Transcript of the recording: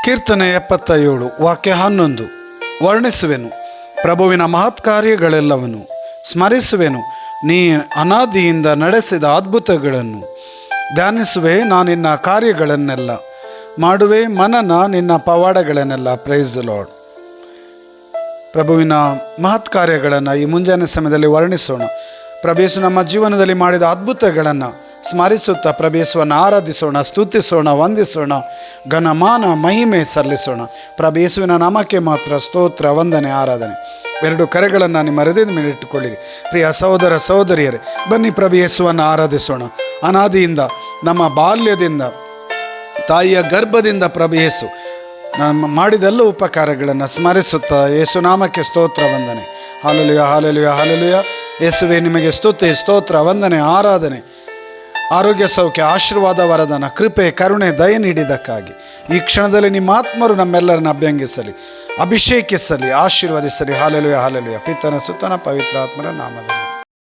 ಕೀರ್ತನೆ 77 ವಾಕ್ಯ 11. ವರ್ಣಿಸುವೆನು ಪ್ರಭುವಿನ ಮಹತ್ ಕಾರ್ಯಗಳೆಲ್ಲವನ್ನು, ಸ್ಮರಿಸುವೆನು ನೀ ಅನಾದಿಯಿಂದ ನಡೆಸಿದ ಅದ್ಭುತಗಳನ್ನು. ಧ್ಯಾನಿಸುವೆ ನಿನ್ನ ಕಾರ್ಯಗಳನ್ನೆಲ್ಲ, ಮಾಡುವೆ ಮನನ ನಿನ್ನ ಪವಾಡಗಳನ್ನೆಲ್ಲ. Praise the lord. ಪ್ರಭುವಿನ ಮಹತ್ ಕಾರ್ಯಗಳನ್ನು ಈ ಮುಂಜಾನೆ ಸಮಯದಲ್ಲಿ ವರ್ಣಿಸೋಣ. ಪ್ರಭೇಸು ನಮ್ಮ ಜೀವನದಲ್ಲಿ ಮಾಡಿದ ಅದ್ಭುತಗಳನ್ನು ಸ್ಮರಿಸುತ್ತಾ ಪ್ರಭೇಸುವನ್ನು ಆರಾಧಿಸೋಣ, ಸ್ತುತಿಸೋಣ, ವಂದಿಸೋಣ, ಘನಮಾನ ಮಹಿಮೆ ಸಲ್ಲಿಸೋಣ. ಪ್ರಭೇಸುವಿನ ನಾಮಕ್ಕೆ ಮಾತ್ರ ಸ್ತೋತ್ರ, ವಂದನೆ, ಆರಾಧನೆ. 2 ಕರೆಗಳನ್ನು ನಿಮ್ಮ ಹೃದಯದ ಮೇಲೆ ಇಟ್ಟುಕೊಳ್ಳಿರಿ. ಪ್ರಿಯ ಸಹೋದರ ಸಹೋದರಿಯರೇ, ಬನ್ನಿ ಪ್ರಭೇಸುವನ್ನು ಆರಾಧಿಸೋಣ. ಅನಾದಿಯಿಂದ, ನಮ್ಮ ಬಾಲ್ಯದಿಂದ, ತಾಯಿಯ ಗರ್ಭದಿಂದ ಪ್ರಭೇಸು ನಮ್ಮ ಮಾಡಿದೆಲ್ಲ ಉಪಕಾರಗಳನ್ನು ಸ್ಮರಿಸುತ್ತಾ ಯೇಸುನಾಮಕ್ಕೆ ಸ್ತೋತ್ರ, ವಂದನೆ. Hallelujah, hallelujah, hallelujah. ಯೇಸುವೆ ನಿಮಗೆ ಸ್ತುತಿ, ಸ್ತೋತ್ರ, ವಂದನೆ, ಆರಾಧನೆ. ಆರೋಗ್ಯ, ಸೌಖ್ಯ, ಆಶೀರ್ವಾದ, ವರದಾನ, ಕೃಪೆ, ಕರುಣೆ, ದಯ ನೀಡಿದ್ದಕ್ಕಾಗಿ ಈ ಕ್ಷಣದಲ್ಲಿ ನಿಮ್ಮ ಆತ್ಮರು ನಮ್ಮೆಲ್ಲರನ್ನ ಅಭ್ಯಂಗಿಸಲಿ, ಅಭಿಷೇಕಿಸಲಿ, ಆಶೀರ್ವದಿಸಲಿ. Hallelujah, hallelujah. ಪಿತನ ಸುತನ ಪವಿತ್ರ ಆತ್ಮರ ನಾಮದಲ್ಲಿ.